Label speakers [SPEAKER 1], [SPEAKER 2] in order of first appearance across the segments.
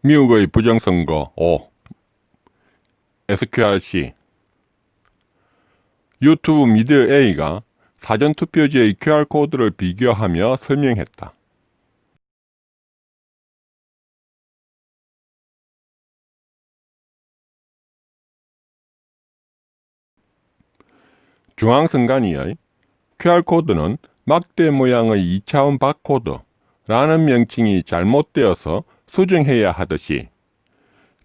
[SPEAKER 1] 미국의 부정선거 5. SQRC. 유튜브 미디어 A가 사전투표지의 QR코드를 비교하며 설명했다. 중앙선관위의 QR코드는 막대 모양의 2차원 바코드라는 명칭이 잘못되어서 수정해야 하듯이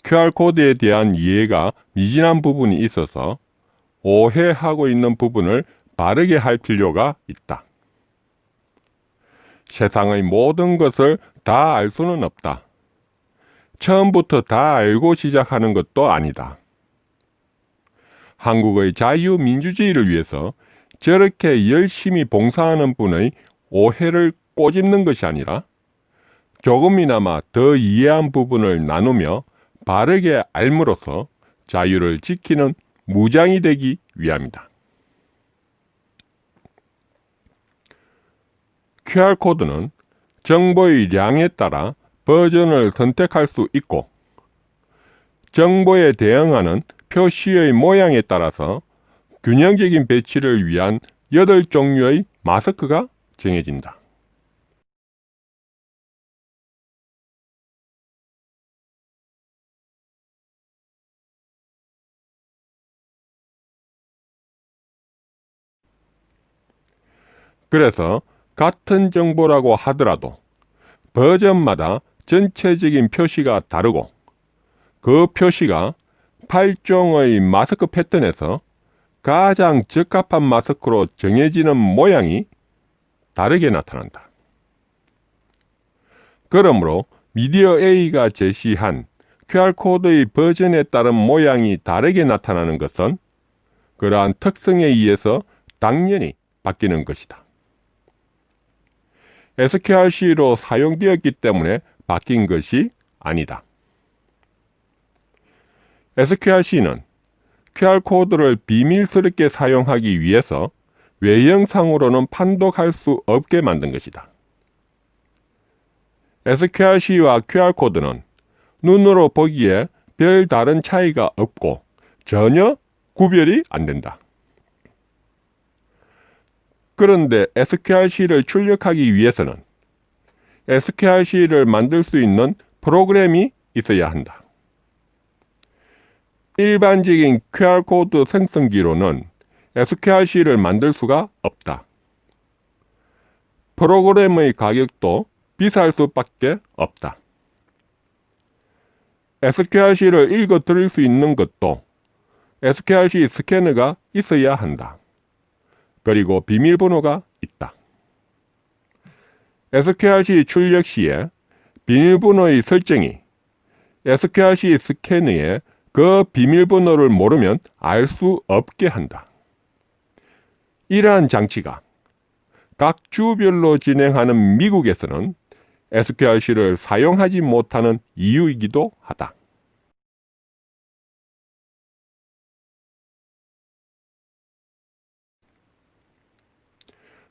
[SPEAKER 1] QR코드에 대한 이해가 미진한 부분이 있어서 오해하고 있는 부분을 바르게 할 필요가 있다. 세상의 모든 것을 다 알 수는 없다. 처음부터 다 알고 시작하는 것도 아니다. 한국의 자유민주주의를 위해서 저렇게 열심히 봉사하는 분의 오해를 꼬집는 것이 아니라 조금이나마 더 이해한 부분을 나누며 바르게 알므로써 자유를 지키는 무장이 되기 위함이다. QR코드는 정보의 량에 따라 버전을 선택할 수 있고 정보에 대응하는 표시의 모양에 따라서 균형적인 배치를 위한 8종류의 마스크가 정해진다. 그래서 같은 정보라고 하더라도 버전마다 전체적인 표시가 다르고 그 표시가 8종의 마스크 패턴에서 가장 적합한 마스크로 정해지는 모양이 다르게 나타난다. 그러므로 미디어 A가 제시한 QR코드의 버전에 따른 모양이 다르게 나타나는 것은 그러한 특성에 의해서 당연히 바뀌는 것이다. SQRC로 사용되었기 때문에 바뀐 것이 아니다. SQRC는 QR코드를 비밀스럽게 사용하기 위해서 외형상으로는 판독할 수 없게 만든 것이다. SQRC와 QR코드는 눈으로 보기에 별 다른 차이가 없고 전혀 구별이 안 된다. 그런데 SQRC를 출력하기 위해서는 SQRC를 만들 수 있는 프로그램이 있어야 한다. 일반적인 QR코드 생성기로는 SQRC를 만들 수가 없다. 프로그램의 가격도 비쌀 수밖에 없다. SQRC를 읽어 들을 수 있는 것도 SQRC 스캐너가 있어야 한다. 그리고 비밀번호가 있다. SQRC 출력 시에 비밀번호의 설정이 SQRC 스캐너에 그 비밀번호를 모르면 알 수 없게 한다. 이러한 장치가 각 주별로 진행하는 미국에서는 SQRC를 사용하지 못하는 이유이기도 하다.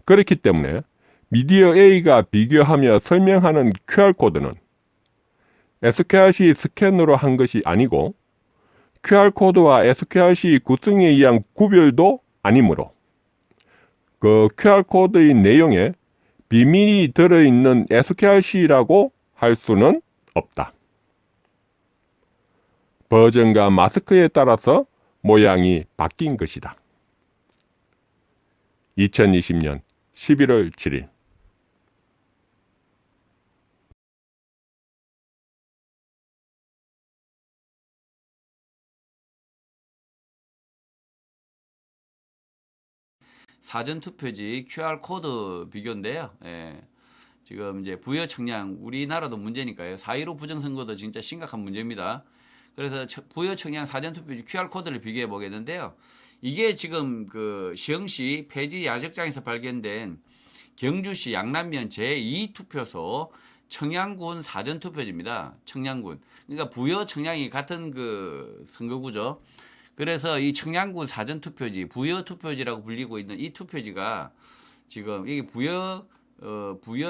[SPEAKER 1] 그렇기 때문에 미디어 A가 비교하며 설명하는 QR코드는 SQRC 스캔으로 한 것이 아니고 QR코드와 SQRC 구성에 의한 구별도 아니므로 그 QR코드의 내용에 비밀이 들어있는 SQRC라고 할 수는 없다. 버전과 마스크에 따라서 모양이 바뀐 것이다. 2020년 11월 7일
[SPEAKER 2] 사전투표지 QR코드 비교인데요. 예. 지금 이제 부여 청량, 우리나라도 문제니까요. 4.15 부정선거도 진짜 심각한 문제입니다. 그래서 부여 청량 사전투표지 QR코드를 비교해 보겠는데요. 이게 지금 그 시흥시 폐지 야적장에서 발견된 경주시 양남면 제2투표소 청양군 사전투표지입니다. 청양군. 그러니까 부여 청량이 같은 그 선거구죠. 그래서 이 청양군 사전투표지, 부여투표지라고 불리고 있는 이 투표지가 지금 이게 부여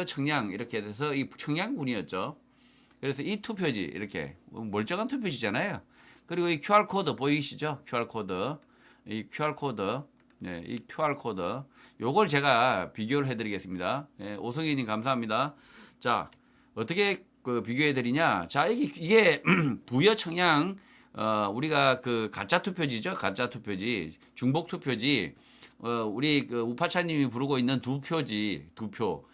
[SPEAKER 2] 청양 이렇게 돼서 이 청양군이었죠. 그래서 이 투표지 이렇게 멀쩡한 투표지잖아요. 그리고 이 QR 코드 보이시죠? QR 코드. 이 QR 코드. 네, 이 QR 코드. 요걸 제가 비교를 해 드리겠습니다. 네, 오성희 님 감사합니다. 자, 어떻게 그 비교해 드리냐? 자, 이게 부여 청양 우리가 그 가짜 투표지죠. 가짜 투표지. 중복 투표지. 우리 그 우파차 님이 부르고 있는 두 표지. 두 표.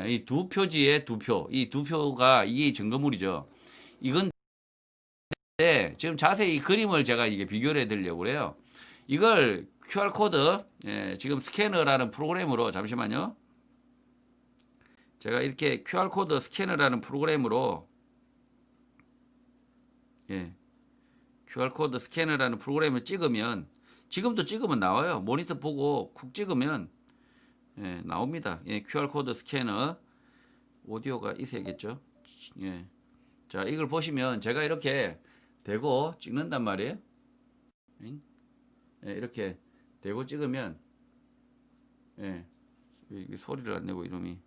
[SPEAKER 2] 이 두 표지의 두 표. 이 두 표가 이게 증거물이죠. 이건 지금 자세히 그림을 제가 이게 비교를 해드리려고 그래요. 이걸 QR코드, 지금 스캐너라는 프로그램으로, 잠시만요. 제가 이렇게 QR코드 스캐너라는 프로그램으로, QR코드 스캐너라는 프로그램을 찍으면, 지금도 찍으면 나와요. 모니터 보고 쿡 찍으면, 나옵니다. QR코드 스캐너, 오디오가 있어야겠죠. 자, 이걸 보시면 제가 이렇게 대고 찍는단 말이에요. 이렇게 대고 찍으면 소리를 안 내고 이놈이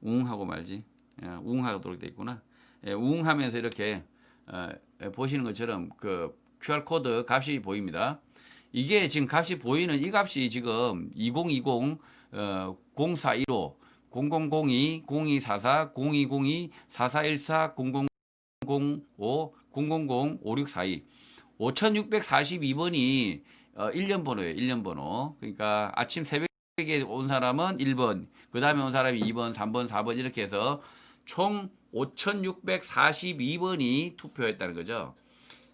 [SPEAKER 2] 웅하고 말지. 웅하도록 돼 있구나. 웅하면서 이렇게 보시는 것처럼 그 QR 코드 값이 보입니다. 이게 지금 값이 보이는 이 값이 지금 2020 0415 0002 0244 0202 4414 0005 000 5642 5642번이 1년 번호예요. 1년 번호. 그러니까 아침 새벽에 온 사람은 1번, 그 다음에 온 사람이 2번, 3번, 4번 이렇게 해서 총 5642번이 투표했다는 거죠.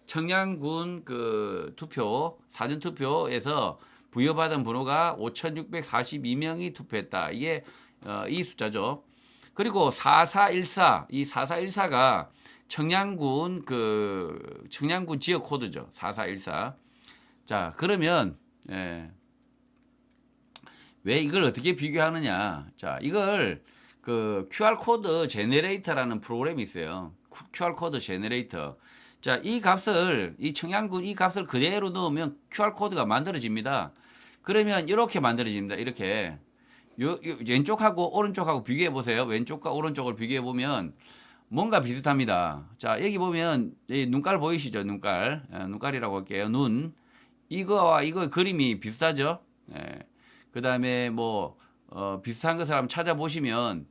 [SPEAKER 2] 청양군 그 투표, 사전 투표에서 부여받은 번호가 5642명이 투표했다. 이게 이 숫자죠. 그리고 4414, 이 4414가 청양군 지역 코드죠. 4414. 자, 그러면 왜 이걸 어떻게 비교하느냐? 자, 이걸 그 QR 코드 제너레이터라는 프로그램이 있어요. QR 코드 제너레이터. 자, 이 청양군 이 값을 그대로 넣으면 QR 코드가 만들어집니다. 그러면 이렇게 만들어집니다. 이렇게 왼쪽하고 오른쪽하고 비교해 보세요. 왼쪽과 오른쪽을 비교해 보면 뭔가 비슷합니다. 자, 여기 보면 눈깔 보이시죠? 눈깔이라고 할게요. 눈. 이거와 이거 그림이 비슷하죠? 그 다음에 비슷한 것을 한번 찾아보시면,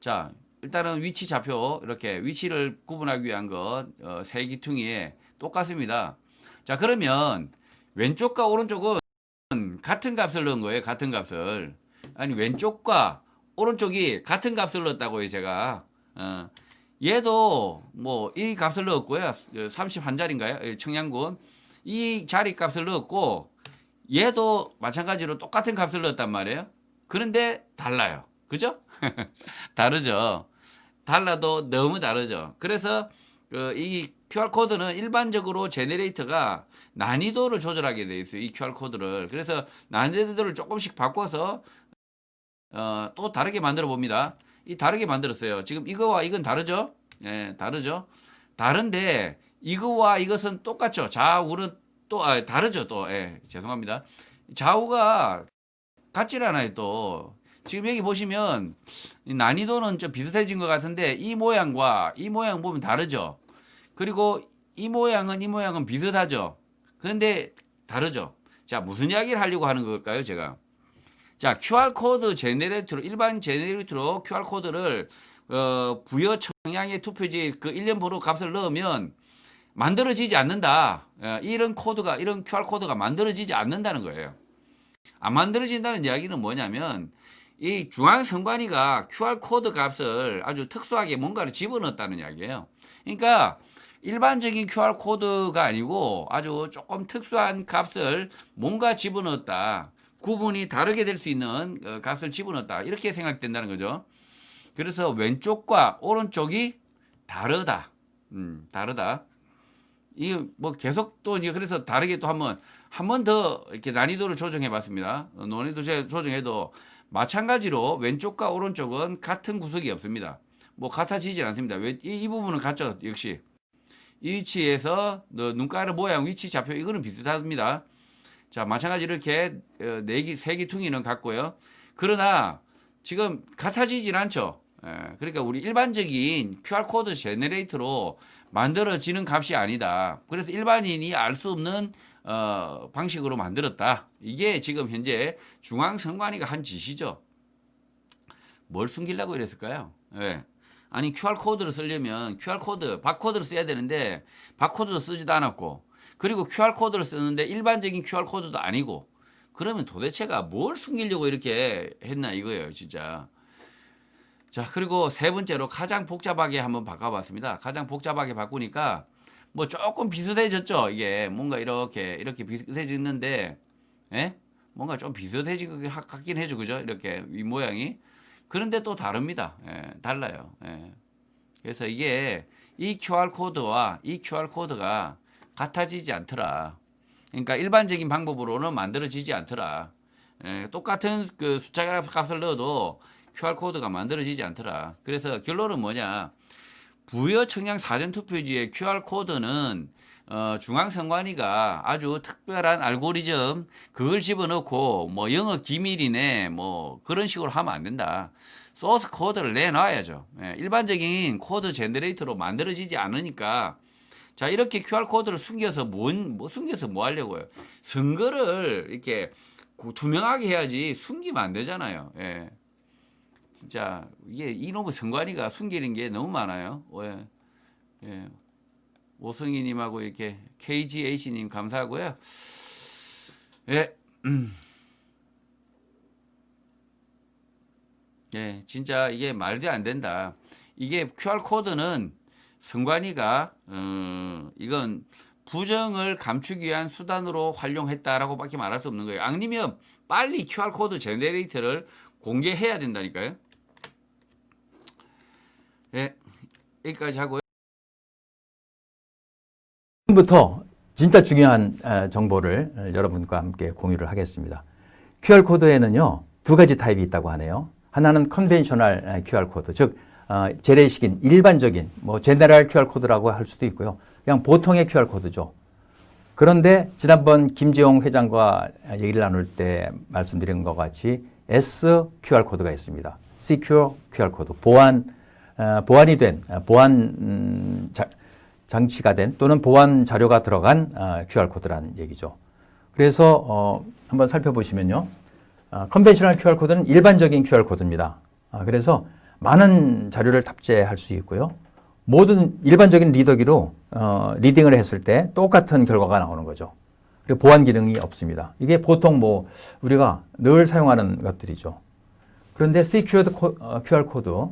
[SPEAKER 2] 자, 일단은 위치 좌표, 이렇게 위치를 구분하기 위한 것, 세기퉁이에 똑같습니다. 자, 그러면 왼쪽과 오른쪽은 같은 값을 넣은 거예요. 같은 값을. 아니, 왼쪽과 오른쪽이 같은 값을 넣었다고요, 제가. 얘도 이 값을 넣었고요. 31자리인가요? 청양군. 이 자리 값을 넣었고, 얘도 마찬가지로 똑같은 값을 넣었단 말이에요. 그런데 달라요. 그죠? 다르죠. 달라도 너무 다르죠. 그래서 이 QR코드는 일반적으로 제너레이터가 난이도를 조절하게 돼 있어요. 이 QR코드를. 그래서 난이도를 조금씩 바꿔서 또 다르게 만들어 봅니다. 이 다르게 만들었어요. 지금 이거와 이건 다르죠? 다르죠? 다른데 이거와 이것은 똑같죠? 좌우는 또 다르죠? 또 죄송합니다. 좌우가 같질 않아요. 또 지금 여기 보시면 난이도는 좀 비슷해진 것 같은데 이 모양과 이 모양 보면 다르죠? 그리고 이 모양은 비슷하죠? 그런데 다르죠? 자, 무슨 이야기를 하려고 하는 걸까요? 제가 자, QR코드 제너레이터로, 일반 제너레이터로 QR코드를, 부여 청양의 투표지 그 1년 번호 값을 넣으면 만들어지지 않는다. 이런 QR코드가 만들어지지 않는다는 거예요. 안 만들어진다는 이야기는 뭐냐면, 이 중앙선관위가 QR코드 값을 아주 특수하게 뭔가를 집어넣었다는 이야기예요. 그러니까, 일반적인 QR코드가 아니고 아주 조금 특수한 값을 뭔가 집어넣었다. 구분이 다르게 될 수 있는 값을 집어넣었다. 이렇게 생각된다는 거죠. 그래서 왼쪽과 오른쪽이 다르다. 다르다. 이 계속 또 이제 그래서 다르게 또 한 번 더 이렇게 난이도를 조정해 봤습니다. 난이도 조정해도 마찬가지로 왼쪽과 오른쪽은 같은 구석이 없습니다. 같아지지 않습니다. 이 부분은 같죠. 역시. 이 위치에서 눈가루 모양 위치 좌표 이거는 비슷합니다. 자, 마찬가지로 이렇게 세기퉁이는 같고요. 그러나 지금 같아지진 않죠. 그러니까 우리 일반적인 QR코드 제너레이터로 만들어지는 값이 아니다. 그래서 일반인이 알 수 없는 방식으로 만들었다. 이게 지금 현재 중앙선관위가 한 짓이죠. 뭘 숨기려고 이랬을까요? 예. 아니 QR코드를 쓰려면 QR코드, 바코드를 써야 되는데 바코드도 쓰지도 않았고 그리고 QR코드를 쓰는데 일반적인 QR코드도 아니고 그러면 도대체가 뭘 숨기려고 이렇게 했나 이거예요 진짜. 자 그리고 세 번째로 가장 복잡하게 한번 바꿔봤습니다. 가장 복잡하게 바꾸니까 뭐 조금 비슷해졌죠. 이게 뭔가 이렇게 비슷해졌는데 예? 뭔가 좀 비슷해진 것 같긴 해죠. 그죠? 이렇게 이 모양이. 그런데 또 다릅니다. 예, 달라요. 예. 그래서 이게 이 QR코드와 이 QR코드가 같아지지 않더라. 그러니까 일반적인 방법으로는 만들어지지 않더라. 예, 똑같은 그 숫자 값을 넣어도 QR코드가 만들어지지 않더라. 그래서 결론은 뭐냐. 부여청량 사전투표지의 QR코드는 중앙선관위가 아주 특별한 알고리즘 그걸 집어넣고 뭐 영어 기밀이네 뭐 그런 식으로 하면 안 된다. 소스 코드를 내놔야죠. 예, 일반적인 코드 제너레이터로 만들어지지 않으니까 자 이렇게 QR코드를 숨겨서 숨겨서 뭐 하려고요? 선거를 이렇게 투명하게 해야지 숨기면 안 되잖아요. 예. 진짜 이게 이놈의 선관위가 숨기는 게 너무 많아요. 예. 예. 오승희님하고 이렇게 KGH님 감사하고요. 예. 예, 진짜 이게 말도 안 된다. 이게 QR코드는 선관위가 이건 부정을 감추기 위한 수단으로 활용했다라고 밖에 말할 수 없는 거예요. 아니면 빨리 QR코드 제너레이터를 공개해야 된다니까요. 예, 여기까지 하고요.
[SPEAKER 3] 지금부터 진짜 중요한 정보를 여러분과 함께 공유를 하겠습니다. QR코드에는요, 두 가지 타입이 있다고 하네요. 하나는 컨벤셔널 QR코드, 즉 재래식인 일반적인 뭐 제너럴 QR코드라고 할 수도 있고요. 그냥 보통의 QR코드죠. 그런데 지난번 김지용 회장과 얘기를 나눌 때 말씀드린 것 같이 S QR코드가 있습니다. Secure QR코드, 보안이 된 장치가 된 또는 보안 자료가 들어간 QR코드라는 얘기죠. 그래서 한번 살펴보시면요. 컨벤셔널 QR코드는 일반적인 QR코드입니다. 그래서 많은 자료를 탑재할 수 있고요. 모든 일반적인 리더기로 리딩을 했을 때 똑같은 결과가 나오는 거죠. 그리고 보안 기능이 없습니다. 이게 보통 뭐 우리가 늘 사용하는 것들이죠. 그런데 Secured QR코드,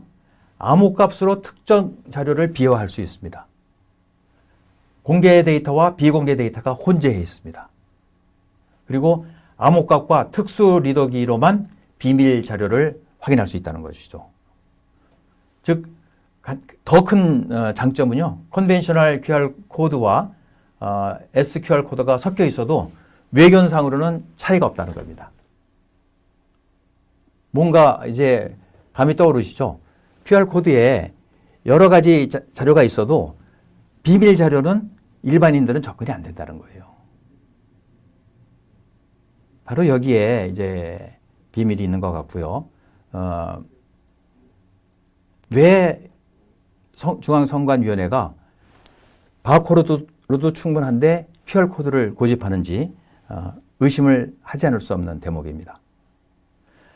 [SPEAKER 3] 암호값으로 특정 자료를 비호할 수 있습니다. 공개 데이터와 비공개 데이터가 혼재해 있습니다. 그리고 암호값과 특수 리더기로만 비밀 자료를 확인할 수 있다는 것이죠. 즉, 더 큰 장점은요, 컨벤셔널 QR코드와 SQR코드가 섞여 있어도 외견상으로는 차이가 없다는 겁니다. 뭔가 이제 감이 떠오르시죠? QR코드에 여러 가지 자료가 있어도 비밀 자료는 일반인들은 접근이 안 된다는 거예요. 바로 여기에 이제 비밀이 있는 것 같고요. 왜 중앙선관위원회가 바코드로도 충분한데 QR코드를 고집하는지 의심을 하지 않을 수 없는 대목입니다.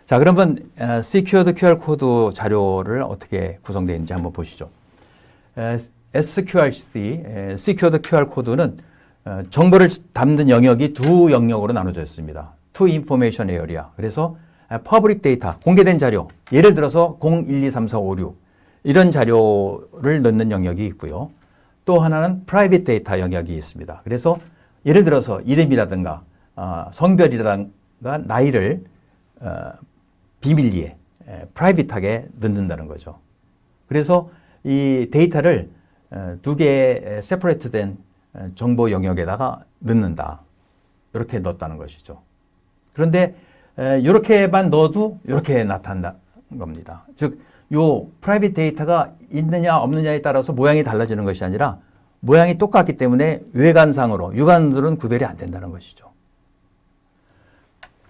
[SPEAKER 3] 자, 그러면 Secured QR코드 자료를 어떻게 구성되어 있는지 한번 보시죠. SQRC, Secured QR코드는 정보를 담는 영역이 두 영역으로 나눠져 있습니다. To Information Area. 그래서 Public Data, 공개된 자료, 예를 들어서 0123456 이런 자료를 넣는 영역이 있고요. 또 하나는 Private Data 영역이 있습니다. 그래서 예를 들어서 이름이라든가 성별이라든가 나이를 비밀리에 프라이빗하게 넣는다는 거죠. 그래서 이 데이터를 두 개의 세퍼레이트된 정보 영역에다가 넣는다. 이렇게 넣었다는 것이죠. 그런데 이렇게만 넣어도 이렇게 나타난다는 겁니다. 즉, 요 프라이빗 데이터가 있느냐 없느냐에 따라서 모양이 달라지는 것이 아니라 모양이 똑같기 때문에 외관상으로 육안으로는 구별이 안 된다는 것이죠.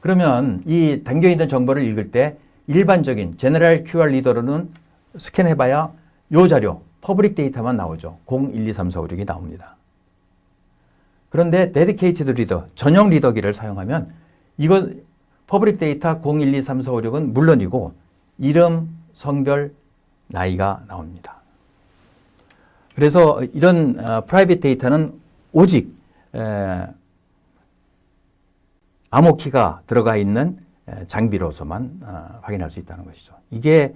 [SPEAKER 3] 그러면 이 담겨있는 정보를 읽을 때 일반적인 제너럴 QR 리더로는 스캔해봐야 요 자료, 퍼블릭 데이터만 나오죠. 0, 1, 2, 3, 4, 5, 6이 나옵니다. 그런데 데디케이티드 리더, 전용 리더기를 사용하면 이거 퍼블릭 데이터 0, 1, 2, 3, 4, 5, 6은 물론이고 이름, 성별, 나이가 나옵니다. 그래서 이런 프라이빗 데이터는 오직 암호키가 들어가 있는 장비로서만 확인할 수 있다는 것이죠. 이게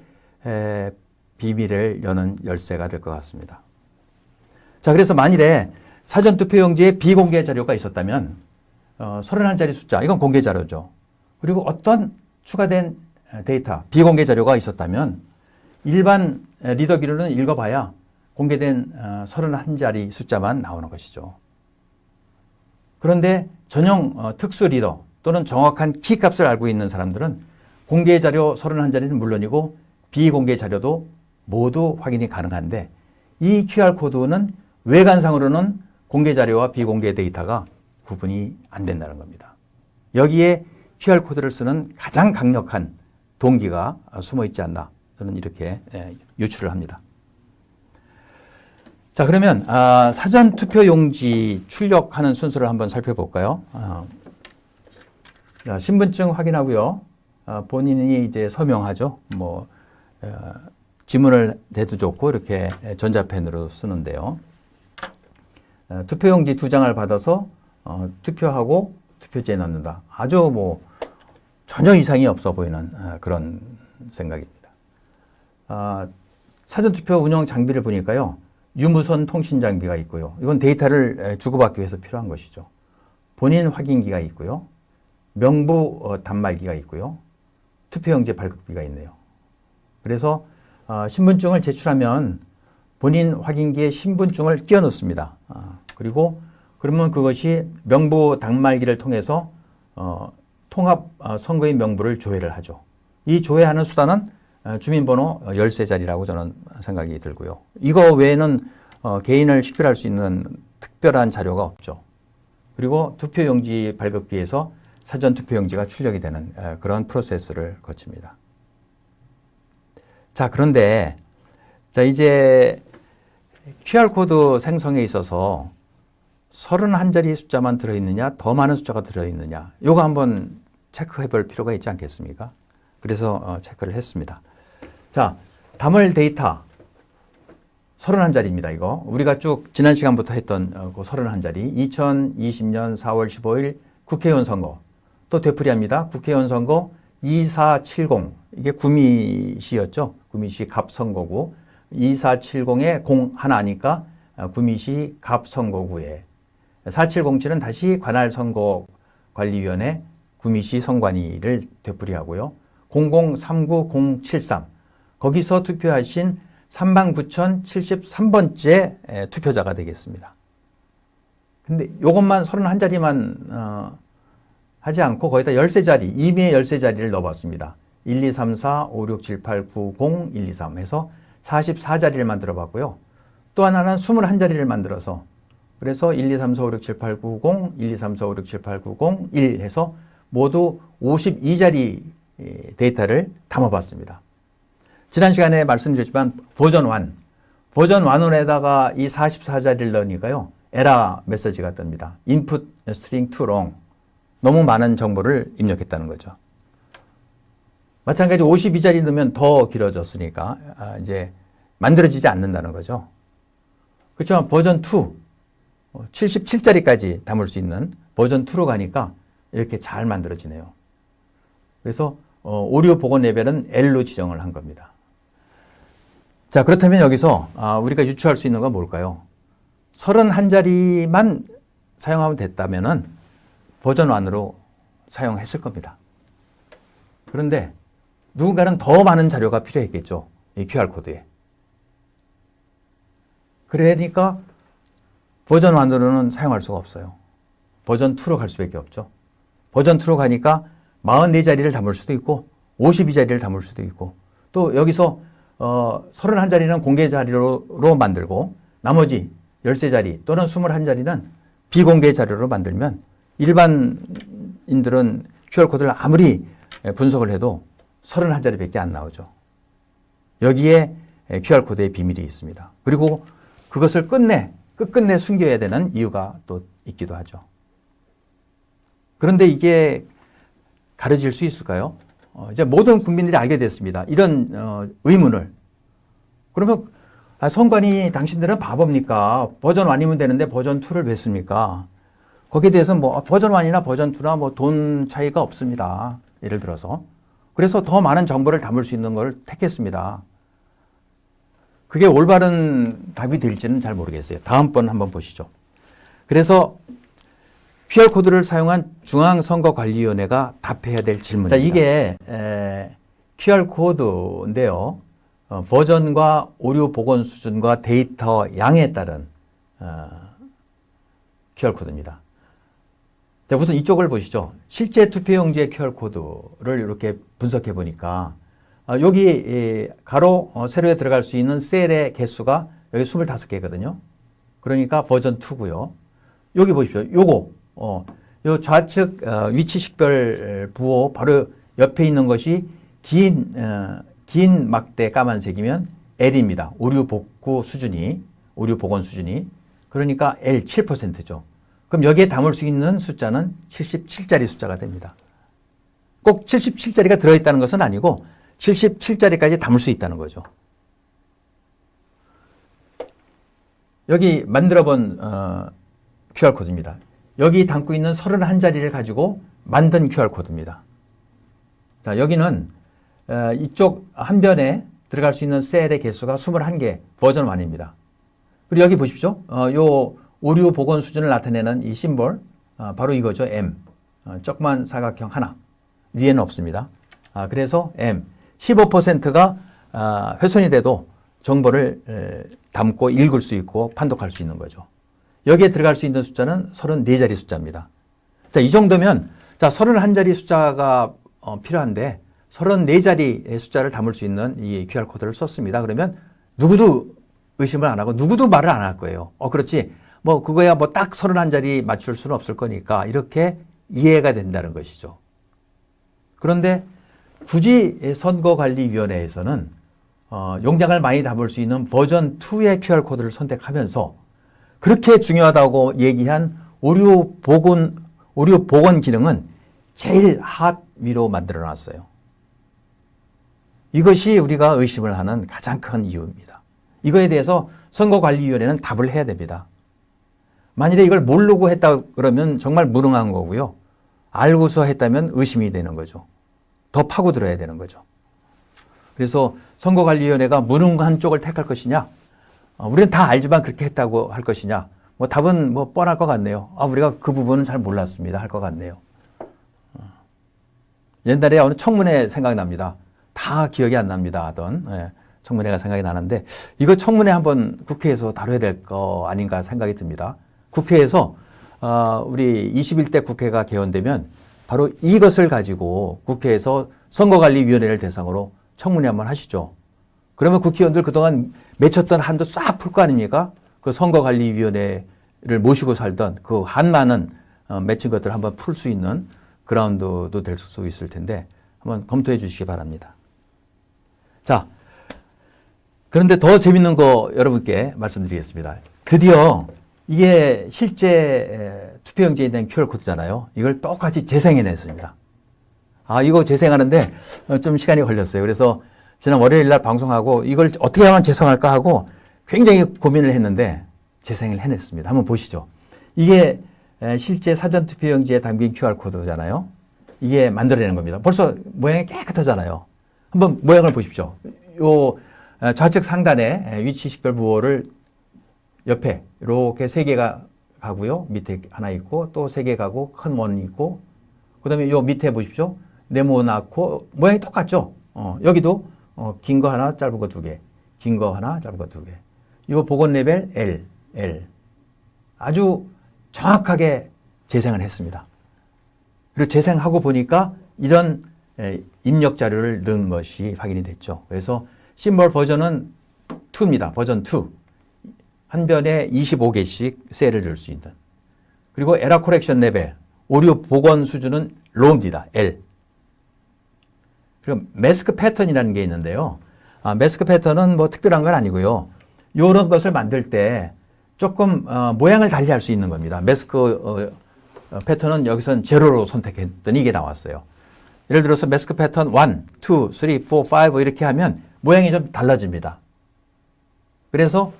[SPEAKER 3] 비밀을 여는 열쇠가 될 것 같습니다. 자, 그래서 만일에 사전투표용지에 비공개 자료가 있었다면 31자리 숫자, 이건 공개 자료죠. 그리고 어떤 추가된 데이터, 비공개 자료가 있었다면 일반 리더기로는 읽어봐야 공개된 31자리 숫자만 나오는 것이죠. 그런데 전용 특수 리더 또는 정확한 키값을 알고 있는 사람들은 공개 자료 31자리는 물론이고 비공개 자료도 모두 확인이 가능한데 이 QR코드는 외관상으로는 공개 자료와 비공개 데이터가 구분이 안 된다는 겁니다. 여기에 QR코드를 쓰는 가장 강력한 동기가 숨어 있지 않나 저는 이렇게 유추를 합니다. 자, 그러면 사전투표용지 출력하는 순서를 한번 살펴볼까요? 자, 신분증 확인하고요. 본인이 이제 서명하죠. 지문을 대도 좋고 이렇게 전자펜으로 쓰는데요. 투표용지 2장을 받아서 투표하고 투표지에 넣는다. 아주 전혀 이상이 없어 보이는 그런 생각입니다. 사전투표 운영 장비를 보니까요. 유무선 통신 장비가 있고요. 이건 데이터를 주고받기 위해서 필요한 것이죠. 본인 확인기가 있고요. 명부 단말기가 있고요. 투표용지 발급기가 있네요. 그래서 신분증을 제출하면 본인 확인기에 신분증을 끼워 넣습니다. 그리고 그러면 그것이 명부 단말기를 통해서 통합 선거인 명부를 조회를 하죠. 이 조회하는 수단은 주민번호 13자리라고 저는 생각이 들고요. 이거 외에는 개인을 식별할 수 있는 특별한 자료가 없죠. 그리고 투표용지 발급기에서 사전투표용지가 출력이 되는 그런 프로세스를 거칩니다. 자, 그런데 이제 QR코드 생성에 있어서 31자리 숫자만 들어있느냐, 더 많은 숫자가 들어있느냐, 이거 한번 체크해 볼 필요가 있지 않겠습니까? 그래서 체크를 했습니다. 자, 담을 데이터 31자리입니다. 이거 우리가 쭉 지난 시간부터 했던 그 31자리 2020년 4월 15일 국회의원 선거 또 되풀이합니다. 국회의원 선거 2470 이게 구미시였죠. 구미시 갑선거구 2470에 0 하나니까 구미시 갑선거구에 4707은 다시 관할선거관리위원회 구미시 선관위를 되풀이하고요. 0039073 거기서 투표하신 39,073번째 투표자가 되겠습니다. 근데 이것만 31자리만 하지 않고 거기다 13자리, 임의의 13자리를 넣어봤습니다. 1, 2, 3, 4, 5, 6, 7, 8, 9, 0, 1, 2, 3 해서 44자리를 만들어 봤고요. 또 하나는 21자리를 만들어서 그래서 1, 2, 3, 4, 5, 6, 7, 8, 9, 0, 1, 2, 3, 4, 5, 6, 7, 8, 9, 0, 1 해서 모두 52자리 데이터를 담아봤습니다. 지난 시간에 말씀드렸지만 버전 1, 버전 1에다가 이 44자리를 넣으니까요. 에러 메시지가 뜹니다. input string too long. 너무 많은 정보를 입력했다는 거죠. 마찬가지로 52자리 넣으면 더 길어졌으니까 이제 만들어지지 않는다는 거죠. 그렇지만 버전 2, 77자리까지 담을 수 있는 버전 2로 가니까 이렇게 잘 만들어지네요. 그래서 오류 복원 레벨은 L로 지정을 한 겁니다. 자, 그렇다면 여기서 우리가 유추할 수 있는 건 뭘까요? 31자리만 사용하면 됐다면은 버전 1으로 사용했을 겁니다. 그런데 누군가는 더 많은 자료가 필요했겠죠. 이 QR코드에. 그러니까 버전 1으로는 사용할 수가 없어요. 버전 2로 갈 수밖에 없죠. 버전 2로 가니까 44자리를 담을 수도 있고 52자리를 담을 수도 있고 또 여기서 31자리는 공개 자료로 만들고 나머지 13자리 또는 21자리는 비공개 자료로 만들면 일반인들은 QR코드를 아무리 분석을 해도 31자리밖에 안 나오죠. 여기에 QR코드의 비밀이 있습니다. 그리고 그것을 끝끝내 숨겨야 되는 이유가 또 있기도 하죠. 그런데 이게 가려질 수 있을까요? 이제 모든 국민들이 알게 됐습니다. 이런 의문을. 그러면 선관위 당신들은 바보입니까? 버전 1이면 되는데 버전 2를 왜 씁니까? 거기에 대해서 뭐 버전 1이나 버전 2나 뭐 돈 차이가 없습니다. 예를 들어서. 그래서 더 많은 정보를 담을 수 있는 걸 택했습니다. 그게 올바른 답이 될지는 잘 모르겠어요. 다음번 한번 보시죠. 그래서 QR코드를 사용한 중앙선거관리위원회가 답해야 될 질문입니다. 자, 이게 QR코드인데요. 버전과 오류 복원 수준과 데이터 양에 따른 QR코드입니다. 자, 우선 이쪽을 보시죠. 실제 투표용지의 QR코드를 이렇게 분석해 보니까 여기 가로 세로에 들어갈 수 있는 셀의 개수가 여기 25개거든요. 그러니까 버전 2고요. 여기 보십시오. 요 좌측 위치 식별 부호 바로 옆에 있는 것이 긴 막대 까만색이면 L입니다. 오류 복원 수준이. 그러니까 L 7%죠. 그럼 여기에 담을 수 있는 숫자는 77자리 숫자가 됩니다. 꼭 77자리가 들어있다는 것은 아니고 77자리까지 담을 수 있다는 거죠. 여기 만들어본 QR코드입니다. 여기 담고 있는 31자리를 가지고 만든 QR코드입니다. 자, 여기는 이쪽 한 변에 들어갈 수 있는 셀의 개수가 21개, 버전 1입니다. 그리고 여기 보십시오. 요 오류 복원 수준을 나타내는 이 심볼, 바로 이거죠. M. 조그만 사각형 하나. 위에는 없습니다. 그래서 M. 15%가 훼손이 돼도 정보를 담고 읽을 수 있고 판독할 수 있는 거죠. 여기에 들어갈 수 있는 숫자는 34자리 숫자입니다. 자, 이 정도면, 자, 31자리 숫자가 필요한데 34자리의 숫자를 담을 수 있는 이 QR코드를 썼습니다. 그러면 누구도 의심을 안 하고 누구도 말을 안 할 거예요. 그렇지. 뭐 그거야 뭐 딱 31자리 맞출 수는 없을 거니까 이렇게 이해가 된다는 것이죠. 그런데 굳이 선거관리위원회에서는 용량을 많이 담을 수 있는 버전 2의 QR코드를 선택하면서 그렇게 중요하다고 얘기한 오류 복원 기능은 제일 핫 위로 만들어 놨어요. 이것이 우리가 의심을 하는 가장 큰 이유입니다. 이거에 대해서 선거관리위원회는 답을 해야 됩니다. 만일에 이걸 모르고 했다 그러면 정말 무능한 거고요. 알고서 했다면 의심이 되는 거죠. 더 파고들어야 되는 거죠. 그래서 선거관리위원회가 무능한 쪽을 택할 것이냐, 우리는 다 알지만 그렇게 했다고 할 것이냐, 뭐 답은 뭐 뻔할 것 같네요. 우리가 그 부분은 잘 몰랐습니다. 할 것 같네요. 옛날에 어느 청문회 생각납니다. 다 기억이 안 납니다. 하던 청문회가 생각이 나는데 이거 청문회 한번 국회에서 다뤄야 될 거 아닌가 생각이 듭니다. 국회에서 우리 21대 국회가 개원되면 바로 이것을 가지고 국회에서 선거관리위원회를 대상으로 청문회 한번 하시죠. 그러면 국회의원들 그동안 맺혔던 한도 싹 풀 거 아닙니까? 그 선거관리위원회를 모시고 살던 그 한많은 맺힌 것들을 한번 풀 수 있는 그라운드도 될 수 있을 텐데 한번 검토해 주시기 바랍니다. 자, 그런데 더 재밌는 거 여러분께 말씀드리겠습니다. 드디어 이게 실제 투표용지에 있는 QR코드잖아요. 이걸 똑같이 재생해냈습니다. 이거 재생하는데 좀 시간이 걸렸어요. 그래서 지난 월요일 날 방송하고 이걸 어떻게 하면 재생할까 하고 굉장히 고민을 했는데 재생을 해냈습니다. 한번 보시죠. 이게 실제 사전투표용지에 담긴 QR코드잖아요. 이게 만들어내는 겁니다. 벌써 모양이 깨끗하잖아요. 한번 모양을 보십시오. 요 좌측 상단에 위치 식별 부호를 옆에 이렇게 3개가 가고요. 밑에 하나 있고 또 3개 가고 큰 원 있고 그다음에 요 밑에 보십시오. 네모나고 모양이 똑같죠. 여기도 긴 거 하나, 짧은 거 2개. 긴 거 하나, 짧은 거 2개. 이거 복원 레벨 L. 아주 정확하게 재생을 했습니다. 그리고 재생하고 보니까 이런 입력 자료를 넣은 것이 확인이 됐죠. 그래서 심볼 버전은 2입니다. 버전 2. 한 변에 25개씩 셀을 넣을 수 있는. 그리고 에러 코렉션 레벨, 오류 복원 수준은 로우입니다. L. 그리고 매스크 패턴이라는 게 있는데요. 매스크 패턴은 뭐 특별한 건 아니고요. 이런 것을 만들 때 조금 모양을 달리 할 수 있는 겁니다. 매스크 패턴은 여기선 제로로 선택했더니 이게 나왔어요. 예를 들어서 매스크 패턴 1, 2, 3, 4, 5 이렇게 하면 모양이 좀 달라집니다. 그래서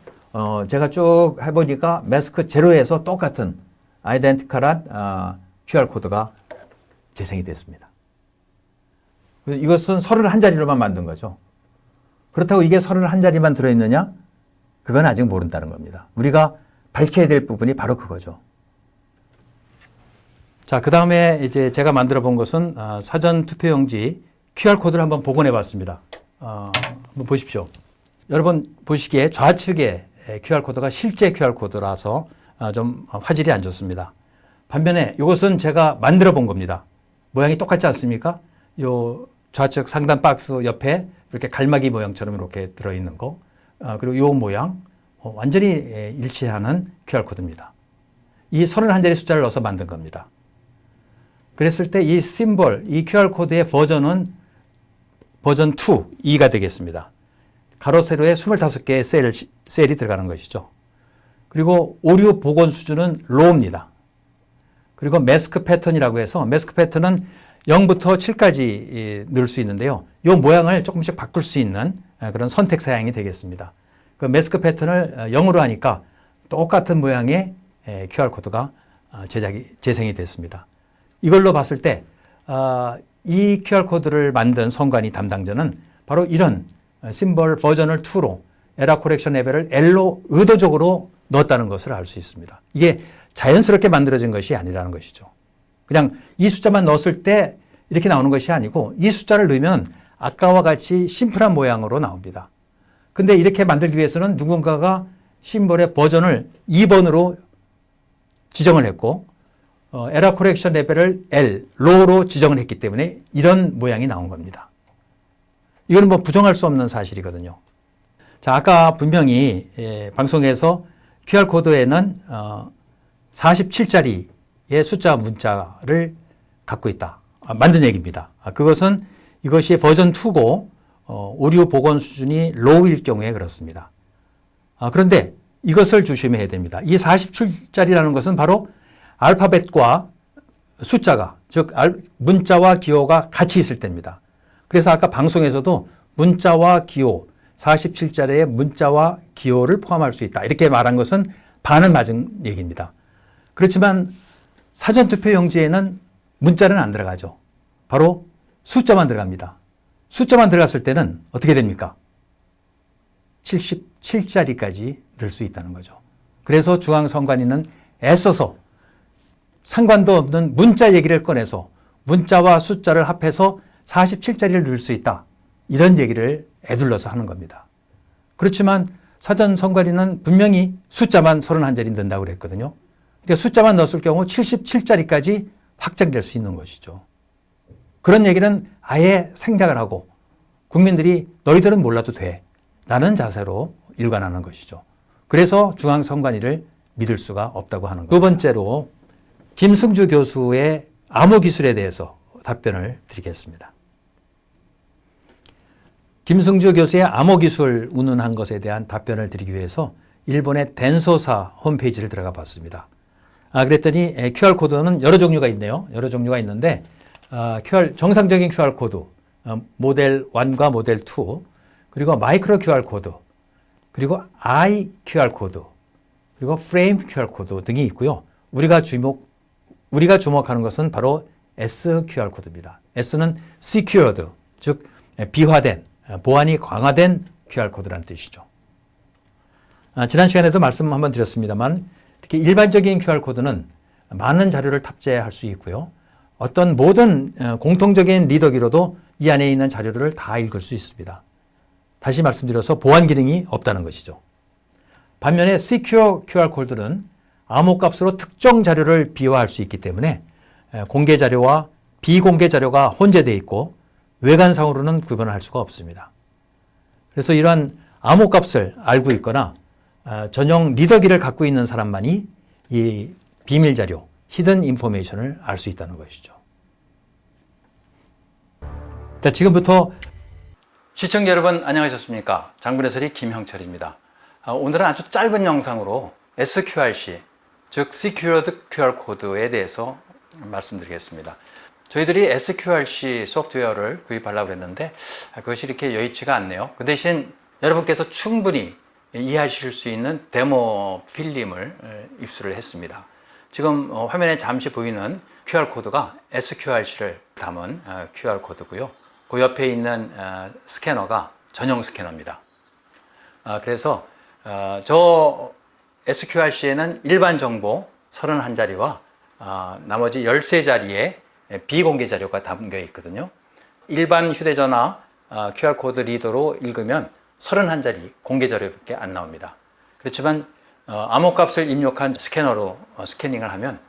[SPEAKER 3] 제가 쭉 해보니까 매스크 제로에서 똑같은 아이덴티컬한 QR코드가 재생이 됐습니다. 이것은 31자리로만 만든 거죠. 그렇다고 이게 31자리만 들어있느냐? 그건 아직 모른다는 겁니다. 우리가 밝혀야 될 부분이 바로 그거죠. 자, 그 다음에 이제 제가 만들어 본 것은 사전 투표용지 QR코드를 한번 복원해 봤습니다. 한번 보십시오. 여러분 보시기에 좌측에 QR코드가 실제 QR코드라서 좀 화질이 안 좋습니다. 반면에 이것은 제가 만들어 본 겁니다. 모양이 똑같지 않습니까? 요 좌측 상단 박스 옆에 이렇게 갈마기 모양처럼 이렇게 들어있는 거, 그리고 요 모양 완전히 일치하는 QR코드입니다. 이 31자리 숫자를 넣어서 만든 겁니다. 그랬을 때 이 심볼, 이 QR코드의 버전은 버전 2, 2가 되겠습니다. 가로 세로에 25개의 셀이 들어가는 것이죠. 그리고 오류 복원 수준은 로우입니다. 그리고 매스크 패턴이라고 해서 매스크 패턴은 0부터 7까지 넣을 수 있는데요. 이 모양을 조금씩 바꿀 수 있는 그런 선택 사양이 되겠습니다. 그 매스크 패턴을 0으로 하니까 똑같은 모양의 QR코드가 재생이 됐습니다. 이걸로 봤을 때 이 QR코드를 만든 선관위 담당자는 바로 이런 심벌 버전을 2로 에러 코렉션 레벨을 L로 의도적으로 넣었다는 것을 알 수 있습니다. 이게 자연스럽게 만들어진 것이 아니라는 것이죠. 그냥 이 숫자만 넣었을 때 이렇게 나오는 것이 아니고 이 숫자를 넣으면 아까와 같이 심플한 모양으로 나옵니다. 근데 이렇게 만들기 위해서는 누군가가 심벌의 버전을 2번으로 지정을 했고 에러 코렉션 레벨을 L, 로우로 지정을 했기 때문에 이런 모양이 나온 겁니다. 이거는 뭐 부정할 수 없는 사실이거든요. 자, 아까 분명히 방송에서 QR코드에는 47자리의 숫자 문자를 갖고 있다. 만든 얘기입니다. 그것은 이것이 버전 2고 오류 복원 수준이 로우일 경우에 그렇습니다. 그런데 이것을 조심해야 됩니다. 이 47자리라는 것은 바로 알파벳과 숫자가, 즉 문자와 기호가 같이 있을 때입니다. 그래서 아까 방송에서도 문자와 기호, 47자리의 문자와 기호를 포함할 수 있다. 이렇게 말한 것은 반은 맞은 얘기입니다. 그렇지만 사전투표용지에는 문자는 안 들어가죠. 바로 숫자만 들어갑니다. 숫자만 들어갔을 때는 어떻게 됩니까? 77자리까지 넣을 수 있다는 거죠. 그래서 중앙선관위는 애써서 상관도 없는 문자 얘기를 꺼내서 문자와 숫자를 합해서 47자리를 넣을 수 있다. 이런 얘기를 애둘러서 하는 겁니다. 그렇지만 사전선관위는 분명히 숫자만 31자리 넣는다고 그랬거든요. 그러니까 숫자만 넣었을 경우 77자리까지 확장될 수 있는 것이죠. 그런 얘기는 아예 생략을 하고 국민들이 너희들은 몰라도 돼. 라는 자세로 일관하는 것이죠. 그래서 중앙선관위를 믿을 수가 없다고 하는 겁니다. 두 번째로 김승주 교수의 암호기술에 대해서 답변을 드리겠습니다. 김승주 교수의 암호기술 운운한 것에 대한 답변을 드리기 위해서 일본의 덴소사 홈페이지를 들어가 봤습니다. 그랬더니 QR코드는 여러 종류가 있네요. 여러 종류가 있는데 정상적인 QR코드, 모델 1과 모델 2, 그리고 마이크로 QR코드, 그리고 I QR코드, 그리고 프레임 QR코드 등이 있고요. 우리가 주목하는 것은 바로 S QR코드입니다. S는 secured, 즉 비화된, 보안이 강화된 QR코드라는 뜻이죠. 지난 시간에도 말씀 한번 드렸습니다만 이렇게 일반적인 QR코드는 많은 자료를 탑재할 수 있고요. 어떤 모든 공통적인 리더기로도 이 안에 있는 자료를 다 읽을 수 있습니다. 다시 말씀드려서 보안 기능이 없다는 것이죠. 반면에 Secure QR코드는 암호값으로 특정 자료를 비화할 수 있기 때문에 공개 자료와 비공개 자료가 혼재되어 있고 외관상으로는 구분을 할 수가 없습니다. 그래서 이러한 암호값을 알고 있거나 전용 리더기를 갖고 있는 사람만이 이 비밀 자료, 히든 인포메이션을 알 수 있다는 것이죠. 자, 지금부터 시청자 여러분 안녕하셨습니까? 장군의 소리 김형철입니다. 오늘은 아주 짧은 영상으로 SQRC, 즉 Secured QR 코드에 대해서 말씀드리겠습니다. 저희들이 SQRC 소프트웨어를 구입하려고 했는데 그것이 이렇게 여의치가 않네요. 그 대신 여러분께서 충분히 이해하실 수 있는 데모 필름을 입수를 했습니다. 지금 화면에 잠시 보이는 QR코드가 SQRC를 담은 QR코드고요. 그 옆에 있는 스캐너가 전용 스캐너입니다. 그래서 저 SQRC에는 일반 정보 31자리와 나머지 13자리의 비공개 자료가 담겨 있거든요. 일반 휴대전화 QR코드 리더로 읽으면 31자리 공개 자료밖에 안 나옵니다. 그렇지만 암호값을 입력한 스캐너로 스캐닝을 하면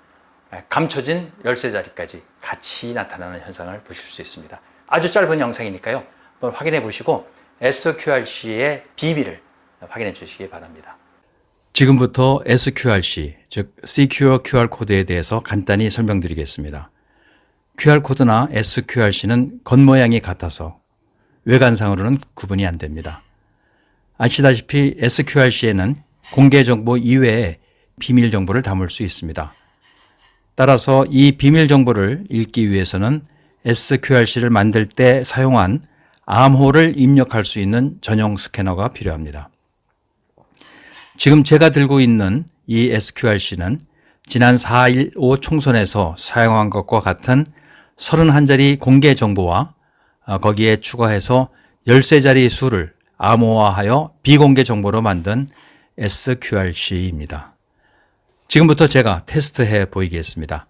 [SPEAKER 3] 감춰진 13자리까지 같이 나타나는 현상을 보실 수 있습니다. 아주 짧은 영상이니까요. 한번 확인해 보시고 SQRC의 비밀을 확인해 주시기 바랍니다. 지금부터 SQRC, 즉 Secure QR 코드에 대해서 간단히 설명드리겠습니다. QR 코드나 SQRC는 겉모양이 같아서 외관상으로는 구분이 안 됩니다. 아시다시피 SQRC에는 공개 정보 이외에 비밀 정보를 담을 수 있습니다. 따라서 이 비밀 정보를 읽기 위해서는 SQRC를 만들 때 사용한 암호를 입력할 수 있는 전용 스캐너가 필요합니다. 지금 제가 들고 있는 이 SQRC는 지난 4.15 총선에서 사용한 것과 같은 31자리 공개 정보와 거기에 추가해서 13자리 수를 암호화하여 비공개 정보로 만든 SQRC입니다. 지금부터 제가 테스트해 보이겠습니다.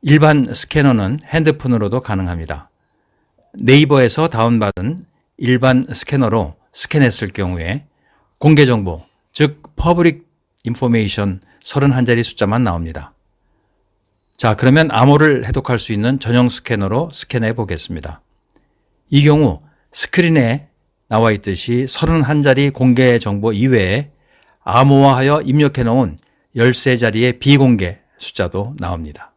[SPEAKER 3] 일반 스캐너는 핸드폰으로도 가능합니다. 네이버에서 다운받은 일반 스캐너로 스캔했을 경우에 공개 정보, 즉 Public Information 31자리 숫자만 나옵니다. 자, 그러면 암호를 해독할 수 있는 전용 스캐너로 스캔해 보겠습니다. 이 경우 스크린에 나와 있듯이 31자리 공개 정보 이외에 암호화하여 입력해 놓은 13자리의 비공개 숫자도 나옵니다.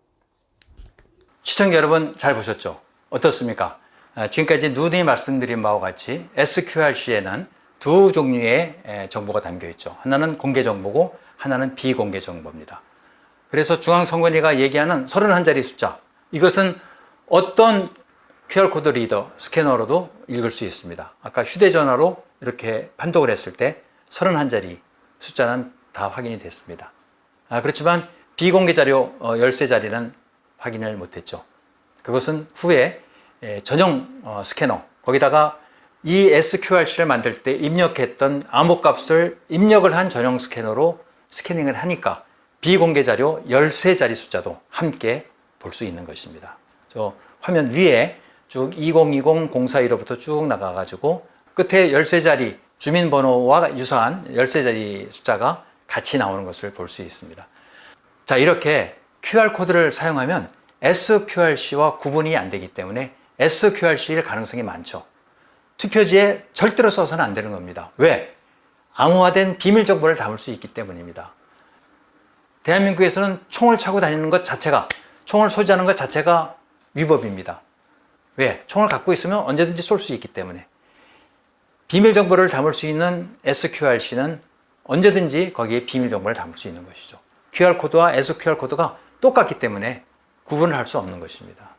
[SPEAKER 3] 시청자 여러분 잘 보셨죠? 어떻습니까? 지금까지 누누이 말씀드린 바와 같이 SQRC에는 두 종류의 정보가 담겨 있죠. 하나는 공개 정보고 하나는 비공개 정보입니다. 그래서 중앙선관위가 얘기하는 31자리 숫자, 이것은 어떤 QR코드 리더, 스캐너로도 읽을 수 있습니다. 아까 휴대전화로 이렇게 판독을 했을 때 31자리 숫자는 다 확인이 됐습니다. 그렇지만 비공개 자료 13자리는 확인을 못했죠. 그것은 후에 전용 스캐너, 거기다가 이 SQRC를 만들 때 입력했던 암호값을 입력을 한 전용 스캐너로 스캐닝을 하니까 비공개 자료 13자리 숫자도 함께 볼 수 있는 것입니다. 저 화면 위에 쭉 2020-0415부터 쭉 나가가지고 끝에 13자리 주민번호와 유사한 13자리 숫자가 같이 나오는 것을 볼 수 있습니다. 자, 이렇게 QR코드를 사용하면 SQRC와 구분이 안 되기 때문에 SQRC일 가능성이 많죠. 투표지에 절대로 써서는 안 되는 겁니다. 왜? 암호화된 비밀 정보를 담을 수 있기 때문입니다. 대한민국에서는 총을 차고 다니는 것 자체가, 총을 소지하는 것 자체가 위법입니다. 왜? 총을 갖고 있으면 언제든지 쏠 수 있기 때문에. 비밀 정보를 담을 수 있는 SQRC는 언제든지 거기에 비밀 정보를 담을 수 있는 것이죠. QR코드와 SQR코드가 똑같기 때문에 구분을 할 수 없는 것입니다.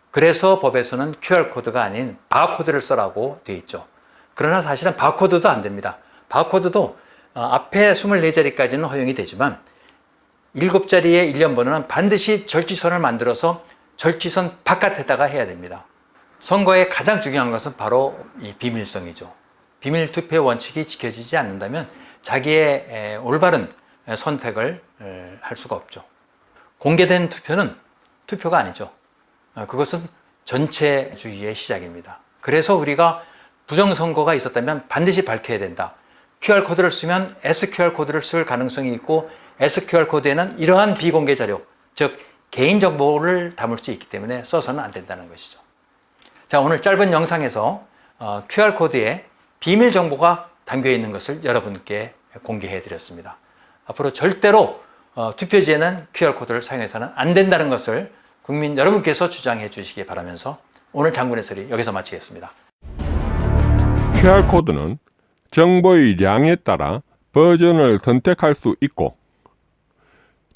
[SPEAKER 3] 그래서 법에서는 QR코드가 아닌 바코드를 써라고 되어 있죠. 그러나 사실은 바코드도 안 됩니다. 바코드도 앞에 24자리까지는 허용이 되지만 7자리의 일련 번호는 반드시 절지선을 만들어서 절지선 바깥에다가 해야 됩니다. 선거에 가장 중요한 것은 바로 이 비밀성이죠. 비밀 투표의 원칙이 지켜지지 않는다면 자기의 올바른 선택을 할 수가 없죠. 공개된 투표는 투표가 아니죠. 그것은 전체주의의 시작입니다. 그래서 우리가 부정선거가 있었다면 반드시 밝혀야 된다. QR코드를 쓰면 SQR코드를 쓸 가능성이 있고 SQR코드에는 이러한 비공개 자료, 즉 개인정보를 담을 수 있기 때문에 써서는 안 된다는 것이죠. 자, 오늘 짧은 영상에서 QR코드에 비밀 정보가 담겨 있는 것을 여러분께 공개해 드렸습니다. 앞으로 절대로 투표지에는 QR코드를 사용해서는 안 된다는 것을 국민 여러분께서 주장해 주시기 바라면서 오늘 장군의 소리 여기서 마치겠습니다.
[SPEAKER 1] QR코드는 정보의 량에 따라 버전을 선택할 수 있고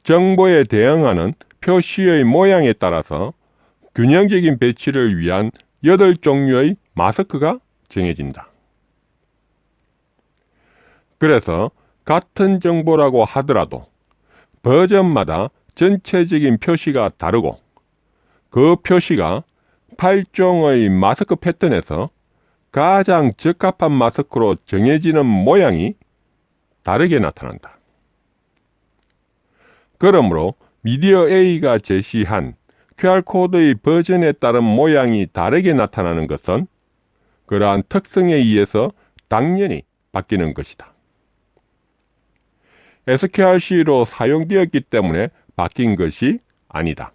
[SPEAKER 1] 정보에 대응하는 표시의 모양에 따라서 균형적인 배치를 위한 8종류의 마스크가 정해진다. 그래서 같은 정보라고 하더라도 버전마다 전체적인 표시가 다르고 그 표시가 8종의 마스크 패턴에서 가장 적합한 마스크로 정해지는 모양이 다르게 나타난다. 그러므로 미디어 A가 제시한 QR코드의 버전에 따른 모양이 다르게 나타나는 것은 그러한 특성에 의해서 당연히 바뀌는 것이다. SQRC로 사용되었기 때문에 바뀐 것이 아니다.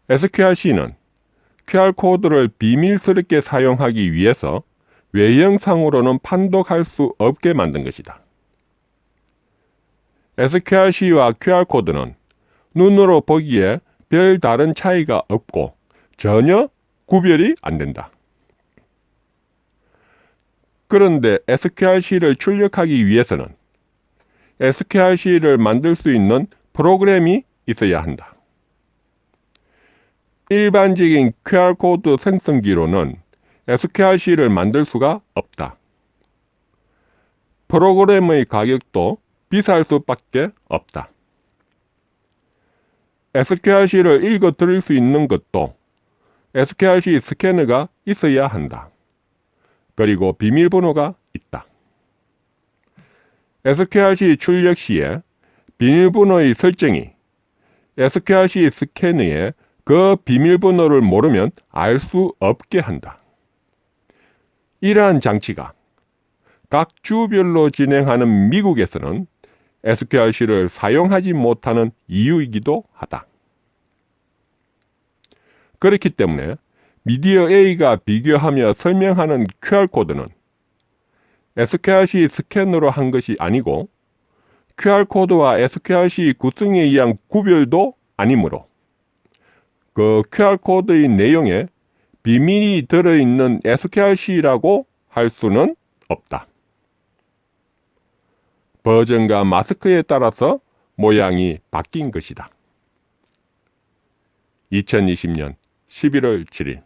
[SPEAKER 1] SQRC는 QR코드를 비밀스럽게 사용하기 위해서 외형상으로는 판독할 수 없게 만든 것이다. SQRC와 QR코드는 눈으로 보기에 별 다른 차이가 없고 전혀 구별이 안 된다. 그런데 SQRC를 출력하기 위해서는 SQRC를 만들 수 있는 프로그램이 있어야 한다. 일반적인 QR코드 생성기로는 SQRC를 만들 수가 없다. 프로그램의 가격도 비쌀 수밖에 없다. SQRC를 읽어 들을 수 있는 것도 SQRC 스캐너가 있어야 한다. 그리고 비밀번호가 있다. SQRC 출력 시에 비밀번호의 설정이 SQRC 스캐너에 그 비밀번호를 모르면 알 수 없게 한다. 이러한 장치가 각 주별로 진행하는 미국에서는 SQRC를 사용하지 못하는 이유이기도 하다. 그렇기 때문에 미디어 A가 비교하며 설명하는 QR코드는 SQRC 스캐너로 한 것이 아니고 QR코드와 SQRC 구성에 의한 구별도 아니므로 그 QR코드의 내용에 비밀이 들어있는 SQRC라고 할 수는 없다. 버전과 마스크에 따라서 모양이 바뀐 것이다. 2020년 11월 7일